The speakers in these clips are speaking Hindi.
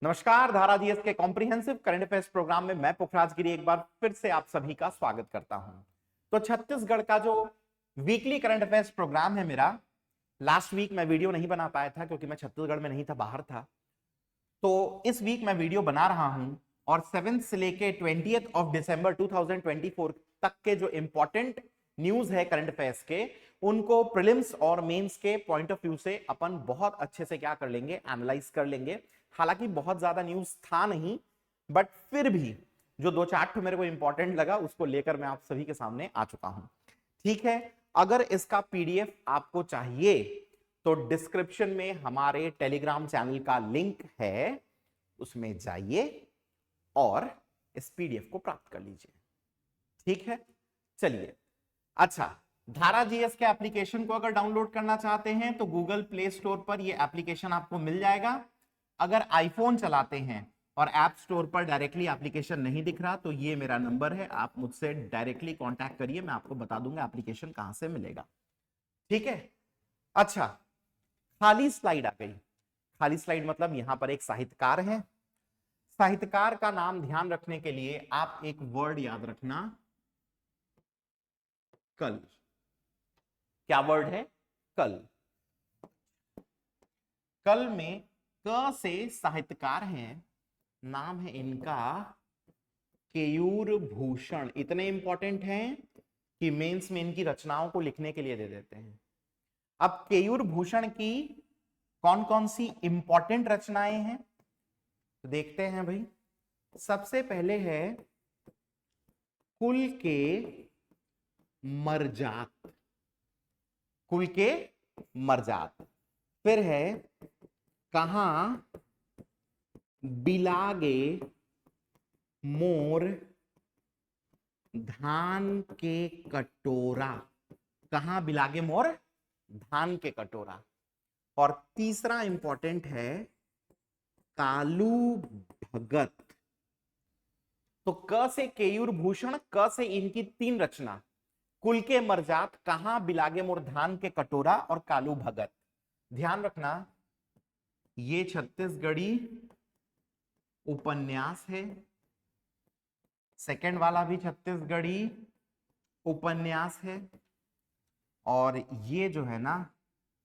नमस्कार, धारा जीएस के कॉम्प्रिहेंसिव करंट अफेयर्स प्रोग्राम में मैं पुखराज गिरी एक बार फिर से आप सभी का स्वागत करता हूं। तो छत्तीसगढ़ का जो वीकली करंट अफेयर्स प्रोग्राम है मेरा, लास्ट वीक मैं वीडियो नहीं बना पाया था क्योंकि मैं छत्तीसगढ़ में नहीं था, बाहर था। तो इस वीक मैं वीडियो बना रहा हूं और 7 से लेके 20 ऑफ दिसंबर 2024 तक के जो इंपॉर्टेंट न्यूज है करंट अफेयर्स के, उनको प्रीलिम्स और मेंस के पॉइंट ऑफ व्यू से अपन बहुत अच्छे से क्या कर लेंगे, एनालाइज कर लेंगे। हालांकि बहुत ज्यादा न्यूज था नहीं, बट फिर भी जो दो चार ठो मेरे को इंपॉर्टेंट लगा उसको लेकर मैं आप सभी के सामने आ चुका हूं। ठीक है, अगर इसका पीडीएफ आपको चाहिए तो डिस्क्रिप्शन में हमारे टेलीग्राम चैनल का लिंक है, उसमें जाइए और इस पीडीएफ को प्राप्त कर लीजिए। ठीक है, चलिए। अच्छा, धारा जीएस के एप्लीकेशन को अगर डाउनलोड करना चाहते हैं तो गूगल प्ले स्टोर पर यह एप्लीकेशन आपको मिल जाएगा। अगर आईफोन चलाते हैं और ऐप स्टोर पर डायरेक्टली एप्लीकेशन नहीं दिख रहा तो ये मेरा नंबर है, आप मुझसे डायरेक्टली कांटेक्ट करिए, मैं आपको बता दूंगा एप्लीकेशन कहां से मिलेगा। ठीक है। अच्छा, खाली स्लाइड आ गई। खाली स्लाइड मतलब यहां पर एक साहित्यकार है। साहित्यकार का नाम ध्यान रखने के लिए आप एक वर्ड याद रखना, कल। क्या वर्ड है? कल। कल में क से साहित्यकार हैं, नाम है इनका केयूर भूषण। इतने इंपॉर्टेंट हैं कि मेंस में इनकी रचनाओं को लिखने के लिए दे देते हैं। अब केयूर भूषण की कौन कौन सी इंपॉर्टेंट रचनाएं हैं तो देखते हैं भाई। सबसे पहले है कुल के मरजात। कुल के मरजात। फिर है कहां बिलागे मोर धान के कटोरा। कहां बिलागे मोर धान के कटोरा। और तीसरा इंपॉर्टेंट है कालू भगत। तो क से केयूर भूषण, क से इनकी तीन रचना, कुल के मरजात, कहां बिलागे मोर धान के कटोरा और कालू भगत। ध्यान रखना, ये छत्तीसगढ़ी उपन्यास है। सेकंड वाला भी छत्तीसगढ़ी उपन्यास है। और ये जो है ना,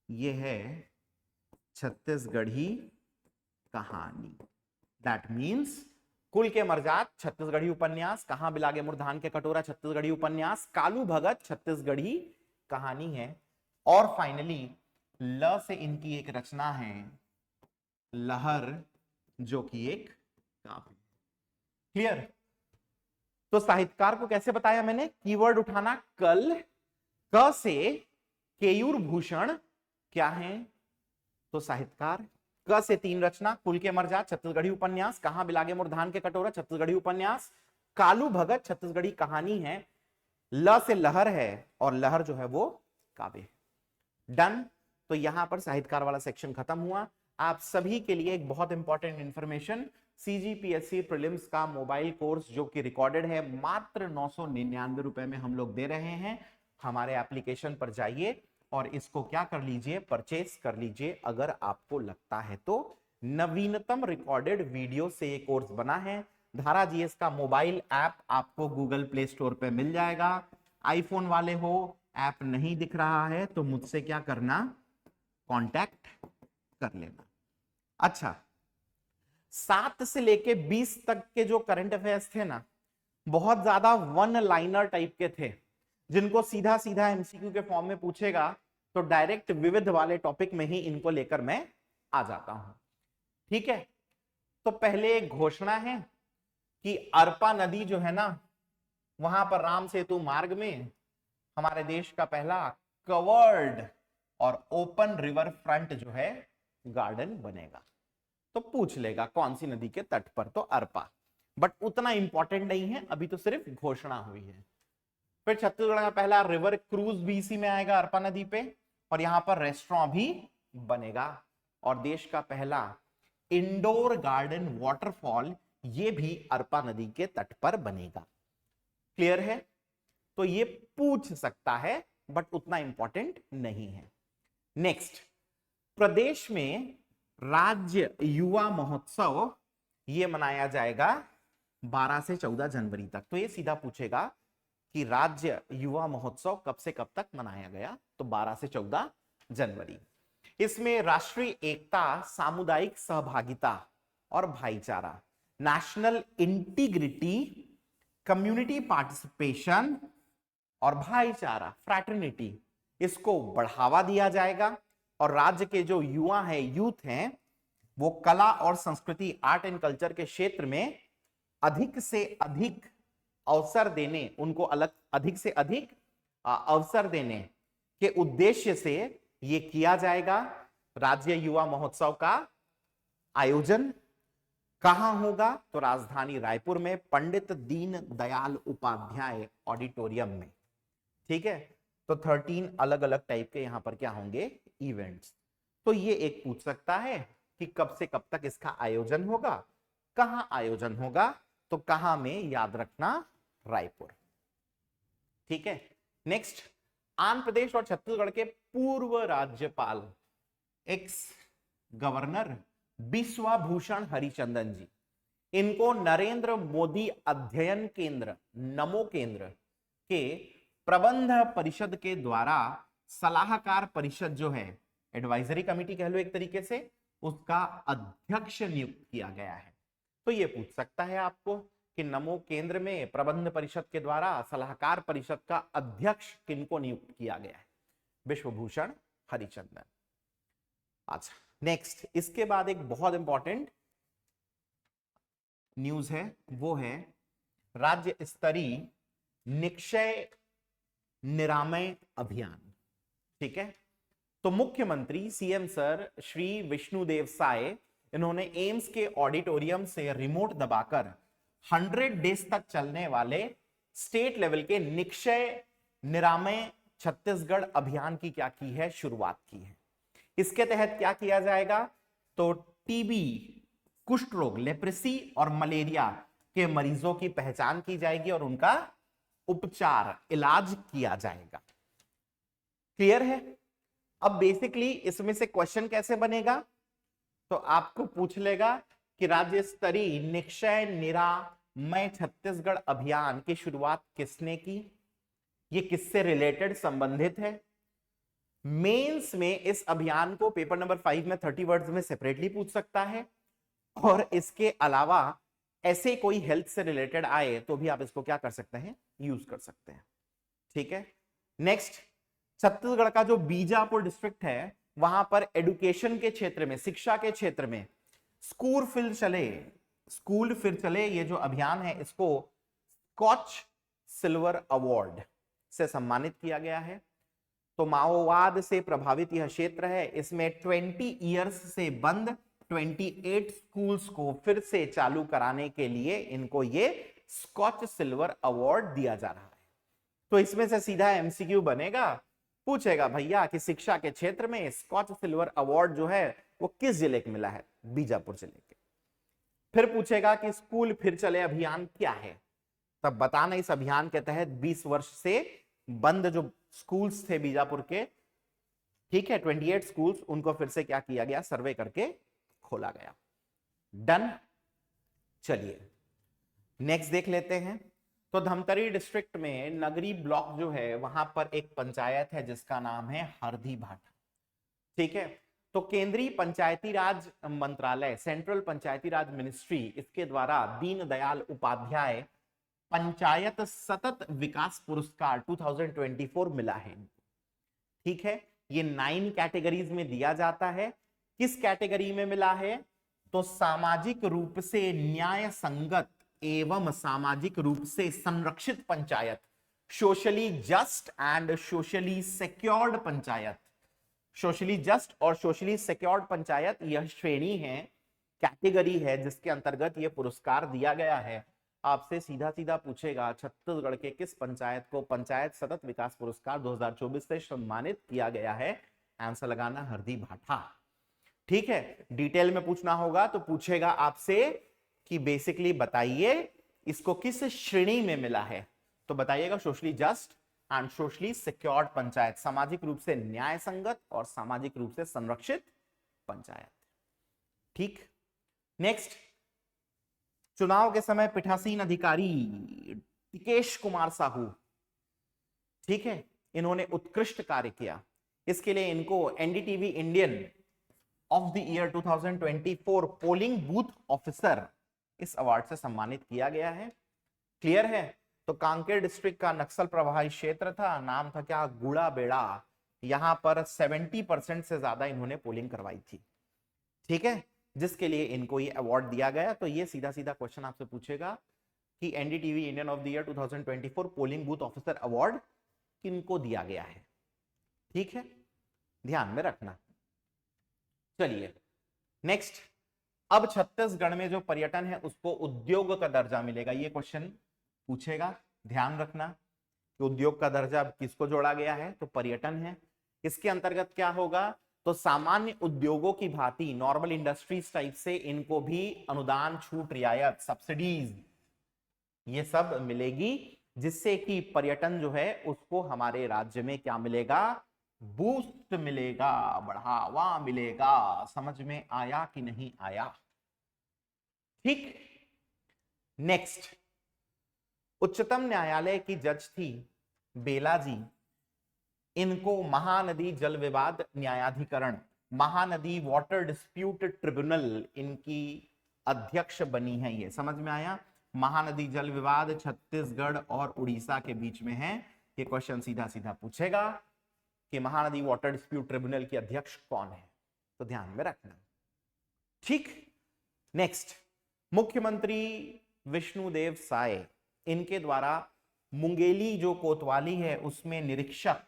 ये है छत्तीसगढ़ी कहानी। दैट मीन्स कुल के मरजात छत्तीसगढ़ी उपन्यास, कहां बिलागे मोर धान के कटोरा छत्तीसगढ़ी उपन्यास, कालू भगत छत्तीसगढ़ी कहानी है। और फाइनली ल से इनकी एक रचना है लहर, जो कि एक काव्य। क्लियर? तो साहित्यकार को कैसे बताया मैंने? कीवर्ड उठाना कल, क से केयूर भूषण क्या है तो साहित्यकार, क से तीन रचना, कुल के मरजात छत्तीसगढ़ी उपन्यास, कहां बिलागे मोर धान के कटोरा छत्तीसगढ़ी उपन्यास, कालू भगत छत्तीसगढ़ी कहानी है, ल से लहर है और लहर जो है वो काव्य। डन। तो यहां पर साहित्यकार वाला सेक्शन खत्म हुआ। आप सभी के लिए एक बहुत इंपॉर्टेंट इंफॉर्मेशन, सीजीपीएससी प्रीलिम्स का मोबाइल कोर्स जो कि रिकॉर्डेड है, मात्र 999 रुपए में हम लोग दे रहे हैं। हमारे एप्लीकेशन पर जाइए और इसको क्या कर लीजिए, परचेस कर लीजिए अगर आपको लगता है तो। नवीनतम रिकॉर्डेड वीडियो से ये कोर्स बना है। धारा जीएस का मोबाइल ऐप आपको गूगल प्ले स्टोर पे मिल जाएगा। आईफोन वाले हो, ऐप नहीं दिख रहा है तो मुझसे क्या करना, कांटेक्ट कर लेना। अच्छा, 7 से लेके 20 तक के जो करंट अफेयर्स थे ना, बहुत ज्यादा वन लाइनर टाइप के थे, जिनको सीधा सीधा एमसीक्यू के फॉर्म में पूछेगा तो डायरेक्ट विविध वाले टॉपिक में ही इनको लेकर मैं आ जाता हूं। ठीक है। तो पहले एक घोषणा है कि अरपा नदी जो है ना, वहां पर राम सेतु मार्ग में हमारे देश का पहला कवर्ड और ओपन रिवर फ्रंट जो है गार्डन बनेगा। तो पूछ लेगा कौन सी नदी के तट पर, तो अरपा, बट उतना इंपॉर्टेंट नहीं है, अभी तो सिर्फ घोषणा हुई है। फिर छत्तीसगढ़ का पहला रिवर क्रूज भी इसी में आएगा, अरपा नदी पे, और यहां पर रेस्टोरेंट भी बनेगा। और देश का पहला इंडोर गार्डन वाटरफॉल, ये भी अरपा नदी के तट पर बनेगा। क्लियर है? तो ये पूछ सकता है बट उतना इंपॉर्टेंट नहीं है। नेक्स्ट, प्रदेश में राज्य युवा महोत्सव ये मनाया जाएगा 12 से 14 जनवरी तक। तो ये सीधा पूछेगा कि राज्य युवा महोत्सव कब से कब तक मनाया गया, तो 12 से 14 जनवरी। इसमें राष्ट्रीय एकता, सामुदायिक सहभागिता और भाईचारा, नेशनल इंटीग्रिटी, कम्युनिटी पार्टिसिपेशन और भाईचारा, फ्रैटर्निटी, इसको बढ़ावा दिया जाएगा। और राज्य के जो युवा हैं, यूथ हैं, वो कला और संस्कृति, आर्ट एंड कल्चर के क्षेत्र में अधिक से अधिक अवसर देने, उनको अधिक से अधिक अवसर देने के उद्देश्य से ये किया जाएगा। राज्य युवा महोत्सव का आयोजन कहां होगा, तो राजधानी रायपुर में पंडित दीनदयाल उपाध्याय ऑडिटोरियम में। ठीक है, तो 13 अलग अलग टाइप के यहां पर क्या होंगे, इवेंट्स। तो ये एक पूछ सकता है कि कब से कब तक इसका आयोजन होगा, कहां आयोजन होगा, तो कहां में, याद रखना रायपुर। ठीक है, नेक्स्ट, आंध्र प्रदेश और छत्तीसगढ़ के पूर्व राज्यपाल एक्स गवर्नर बिश्वाभूषण हरिचंदन जी, इनको नरेंद्र मोदी अध्ययन केंद्र, नमो केंद्र के प्रबंध परिषद के द्वारा सलाहकार परिषद जो है, एडवाइजरी कमेटी कह लो एक तरीके से, उसका अध्यक्ष नियुक्त किया गया है। तो ये पूछ सकता है आपको कि नमो केंद्र में प्रबंध परिषद के द्वारा सलाहकार परिषद का अध्यक्ष किनको नियुक्त किया गया है, विश्वभूषण हरिचंदन। अच्छा, नेक्स्ट, इसके बाद एक बहुत इंपॉर्टेंट न्यूज है, वो है राज्य स्तरीय निक्षय निरामय अभियान। ठीक है, तो मुख्यमंत्री सीएम सर श्री विष्णुदेव साय, इन्होंने एम्स के ऑडिटोरियम से रिमोट दबाकर 100 डेज तक चलने वाले स्टेट लेवल के निक्षय निरामय छत्तीसगढ़ अभियान की क्या की है, शुरुआत की है। इसके तहत क्या किया जाएगा, तो टीबी, कुष्ठ रोग, लेप्रेसी और मलेरिया के मरीजों की पहचान की जाएगी और उनका उपचार, इलाज किया जाएगा। क्लियर है? अब बेसिकली इसमें से क्वेश्चन कैसे बनेगा, तो आपको पूछ लेगा कि राज्य स्तरीय निक्षय निरामय छत्तीसगढ़ अभियान की शुरुआत किसने की, ये किससे रिलेटेड, संबंधित है। मेंस में इस अभियान को पेपर नंबर 5 में 30 वर्ड्स में सेपरेटली पूछ सकता है, और इसके अलावा ऐसे कोई हेल्थ से रिलेटेड आए तो भी आप इसको क्या कर सकते हैं, यूज कर सकते हैं। ठीक है, नेक्स्ट, छत्तीसगढ़ का जो बीजापुर डिस्ट्रिक्ट है, वहां पर एडुकेशन के क्षेत्र में, शिक्षा के क्षेत्र में स्कूल फिर चले ये जो अभियान है, इसको स्कॉच सिल्वर अवार्ड से सम्मानित किया गया है। तो माओवाद से प्रभावित यह क्षेत्र है, इसमें 20 इयर्स से बंद 28 स्कूल्स को फिर से चालू कराने के लिए इनको ये स्कॉच सिल्वर अवार्ड दिया जा रहा है। तो इसमें से सीधा एमसीक्यू बनेगा, पूछेगा भैया कि शिक्षा के क्षेत्र में स्कॉच सिल्वर अवार्ड जो है वो किस जिले को मिला है, बीजापुर जिले के। फिर पूछेगा कि स्कूल फिर चले अभियान क्या है, तब बताना इस अभियान के तहत 20 वर्ष से बंद जो स्कूल्स थे बीजापुर के, ठीक है, 28 स्कूल्स, उनको फिर से क्या किया गया, सर्वे करके खोला गया। डन। चलिए नेक्स्ट देख लेते हैं। तो धमतरी डिस्ट्रिक्ट में नगरी ब्लॉक जो है, वहां पर एक पंचायत है जिसका नाम है हरदी भाटा। ठीक है, तो केंद्रीय पंचायती राज मंत्रालय, सेंट्रल पंचायती राज मिनिस्ट्री, इसके द्वारा दीनदयाल उपाध्याय पंचायत सतत विकास पुरस्कार 2024 मिला है। ठीक है, ये 9 कैटेगरीज में दिया जाता है। किस कैटेगरी में मिला है, तो सामाजिक रूप से न्याय संगत एवं सामाजिक रूप से संरक्षित panchayat, socially just and socially secured panchayat. Socially just और सोशली सिक्योर्ड पंचायत यह श्रेणी है, कैटेगरी है, जिसके अंतर्गत यह पुरस्कार दिया गया है। आपसे सीधा सीधा पूछेगा छत्तीसगढ़ के किस पंचायत को पंचायत सतत विकास पुरस्कार 2024 से सम्मानित किया गया है, आंसर लगाना हरदी भाटा। ठीक है, डिटेल में पूछना होगा तो पूछेगा आपसे कि बेसिकली बताइए इसको किस श्रेणी में मिला है, तो बताइएगा socially just and socially secured panchayat, सामाजिक रूप से न्याय संगत और सामाजिक रूप से संरक्षित पंचायत। ठीक, नेक्स्ट, चुनाव के समय पीठासीन अधिकारी टिकेश कुमार साहू, ठीक है, इन्होंने उत्कृष्ट कार्य किया। इसके लिए इनको NDTV Indian of the year 2024 polling booth officer इस अवार्ड से सम्मानित किया गया है। क्लियर है? तो कांकेर डिस्ट्रिक्ट का नक्सल प्रभावित क्षेत्र था, नाम था क्या, गुड़ा बेड़ा। यहां पर 70% से ज्यादा इन्होंने पोलिंग करवाई थी, ठीक है, जिसके लिए इनको ये अवार्ड दिया गया। तो ये सीधा सीधा क्वेश्चन आपसे पूछेगा कि NDTV Indian of the year 2024 polling booth officer award किनको दिया गया है, ठीक है, ध्यान में रखना। चलिए नेक्स्ट, अब छत्तीसगढ़ में जो पर्यटन है उसको उद्योग का दर्जा मिलेगा। ये क्वेश्चन पूछेगा, ध्यान रखना कि उद्योग का दर्जा किसको जोड़ा गया है, तो पर्यटन है। इसके अंतर्गत क्या होगा, तो सामान्य उद्योगों की भांति नॉर्मल इंडस्ट्रीज टाइप से इनको भी अनुदान, छूट, रियायत, सब्सिडीज ये सब मिलेगी, जिससे कि पर्यटन जो है उसको हमारे राज्य में क्या मिलेगा, बूस्ट मिलेगा, बढ़ावा मिलेगा। समझ में आया कि नहीं आया? ठीक। नेक्स्ट, उच्चतम न्यायालय की जज थी बेला जी, इनको महानदी जल विवाद न्यायाधिकरण, महानदी वाटर डिस्प्यूट ट्रिब्यूनल, इनकी अध्यक्ष बनी है। ये समझ में आया? महानदी जल विवाद छत्तीसगढ़ और उड़ीसा के बीच में है। ये क्वेश्चन सीधा सीधा पूछेगा कि महानदी वाटर डिस्प्यूट ट्रिब्यूनल की अध्यक्ष कौन है, तो ध्यान में रखना, ठीक। नेक्स्ट, मुख्यमंत्री विष्णुदेव साय, इनके द्वारा मुंगेली जो कोतवाली है उसमें निरीक्षक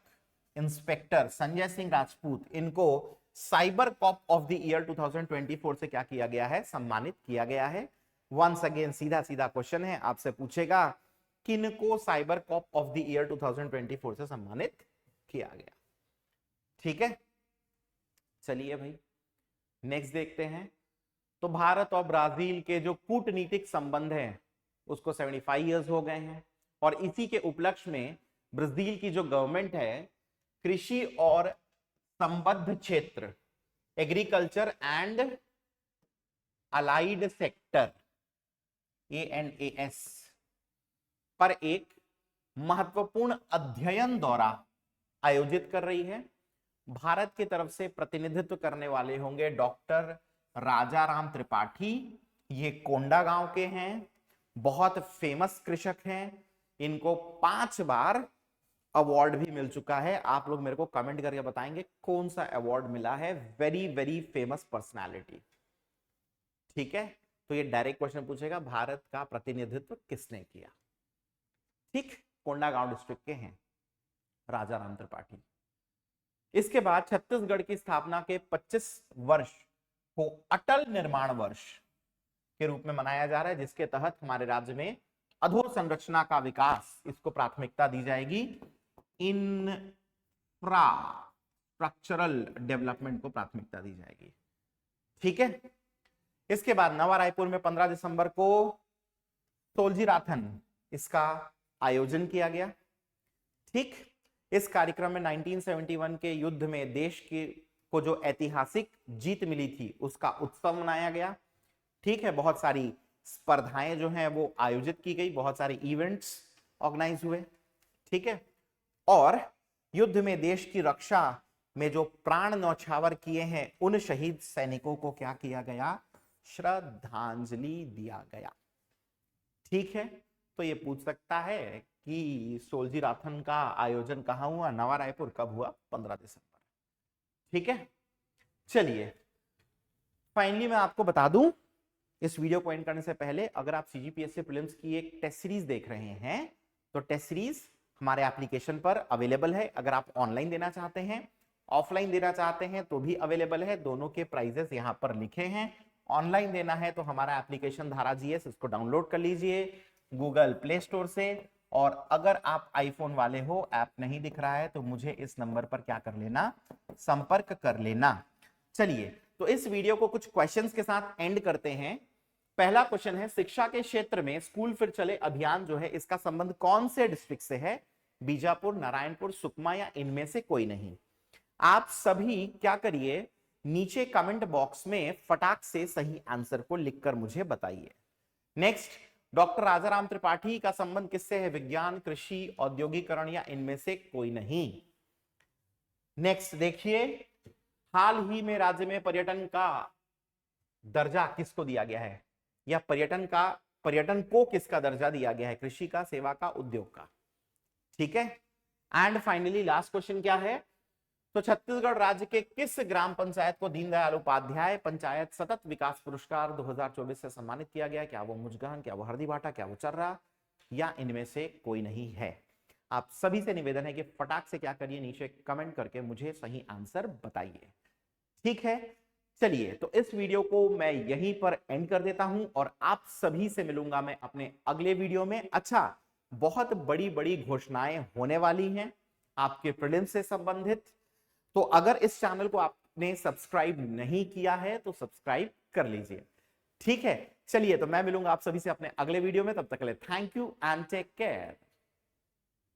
इंस्पेक्टर संजय सिंह राजपूत, इनको cyber cop of the year 2024 से क्या किया गया है, सम्मानित किया गया है। वंस अगेन सीधा सीधा क्वेश्चन है, आपसे पूछेगा किनको cyber cop of the year 2024 से सम्मानित किया गया, ठीक है। चलिए भाई नेक्स्ट देखते हैं। तो भारत और ब्राजील के जो कूटनीतिक संबंध है उसको 75 इयर्स हो गए हैं, और इसी के उपलक्ष्य में ब्राजील की जो गवर्नमेंट है कृषि और संबद्ध क्षेत्र, agriculture and allied sector, ANAS पर एक महत्वपूर्ण अध्ययन दौरा आयोजित कर रही है। भारत की तरफ से प्रतिनिधित्व करने वाले होंगे डॉक्टर राजाराम त्रिपाठी, ये कोंडागांव के हैं, बहुत फेमस कृषक हैं, इनको 5 बार अवार्ड भी मिल चुका है। आप लोग मेरे को कमेंट करके बताएंगे कौन सा अवार्ड मिला है, वेरी वेरी फेमस पर्सनालिटी, ठीक है। तो ये डायरेक्ट क्वेश्चन पूछेगा भारत का प्रतिनिधित्व किसने किया, ठीक, कोंडागांव डिस्ट्रिक्ट के हैं राजाराम त्रिपाठी। इसके बाद छत्तीसगढ़ की स्थापना के 25 वर्ष को अटल निर्माण वर्ष के रूप में मनाया जा रहा है, जिसके तहत हमारे राज्य में अधोसंरचना का विकास, इसको प्राथमिकता दी जाएगी, इंफ्रास्ट्रक्चरल डेवलपमेंट को प्राथमिकता दी जाएगी, ठीक है। इसके बाद नवा रायपुर में 15 दिसंबर को सोलजी राथन, इसका आयोजन किया गया, ठीक। इस कार्यक्रम में 1971 के युद्ध में देश को जो ऐतिहासिक जीत मिली थी उसका उत्सव मनाया गया, ठीक है। बहुत सारी स्पर्धाएं जो हैं वो आयोजित की गई, बहुत सारे इवेंट्स ऑर्गेनाइज हुए, ठीक है। और युद्ध में देश की रक्षा में जो प्राण न्यौछावर किए हैं उन शहीद सैनिकों को क्या किया गया, श्रद्धांजलि दिया गया, ठीक है। तो ये पूछ सकता है कि सोलजी राथन का आयोजन कहां हुआ, नवा रायपुर, कब हुआ, 15 दिसंबर, ठीक है। चलिए फाइनली मैं आपको बता दूं इस वीडियो को एंड करने से पहले, अगर आप सीजीपीएससी प्रीलिम्स की एक टेस्ट सीरीज देख रहे हैं तो टेस्ट सीरीज हमारे एप्लीकेशन पर अवेलेबल है। अगर आप ऑनलाइन देना चाहते हैं, ऑफलाइन देना चाहते हैं तो भी अवेलेबल है, दोनों के प्राइजेस यहां पर लिखे हैं। ऑनलाइन देना है तो हमारा एप्लीकेशन धारा जीएस, इसको डाउनलोड कर लीजिए गूगल प्ले स्टोर से, और अगर आप आईफोन वाले हो, ऐप नहीं दिख रहा है तो मुझे इस नंबर पर क्या कर लेना, संपर्क कर लेना। चलिए तो इस वीडियो को कुछ क्वेश्चंस के साथ एंड करते हैं। पहला क्वेश्चन है, शिक्षा के क्षेत्र में स्कूल फिर चले अभियान जो है इसका संबंध कौन से डिस्ट्रिक्ट से है, बीजापुर, नारायणपुर, सुकमा या इनमें से कोई नहीं। आप सभी क्या करिए, नीचे कमेंट बॉक्स में फटाक से सही आंसर को लिखकर मुझे बताइए। नेक्स्ट, डॉक्टर राजाराम त्रिपाठी का संबंध किससे है? विज्ञान, कृषि, औद्योगिकरण या इनमें से कोई नहीं। नेक्स्ट देखिए, हाल ही में राज्य में पर्यटन का दर्जा किसको दिया गया है, या पर्यटन को किसका दर्जा दिया गया है? कृषि का, सेवा का, उद्योग का। ठीक है। एंड फाइनली लास्ट क्वेश्चन क्या है? तो छत्तीसगढ़ राज्य के किस ग्राम पंचायत को दीनदयाल उपाध्याय पंचायत सतत विकास पुरस्कार 2024 से सम्मानित किया गया? क्या वो मुजगहन, क्या वो हरदीबाटा, क्या वो चर्रा, या इनमें से कोई नहीं है? आप सभी से निवेदन है कि फटाक से क्या करिए, नीचे कमेंट करके मुझे सही आंसर बताइए। ठीक है, चलिए तो इस वीडियो को मैं यहीं पर एंड कर देता हूं और आप सभी से मिलूंगा मैं अपने अगले वीडियो में। अच्छा, बहुत बड़ी बड़ी घोषणाएं होने वाली हैं आपके प्रीलिम्स से संबंधित, तो अगर इस चैनल को आपने सब्सक्राइब नहीं किया है तो सब्सक्राइब कर लीजिए। ठीक है, चलिए तो मैं मिलूंगा आप सभी से अपने अगले वीडियो में, तब तक के लिए thank you and take care.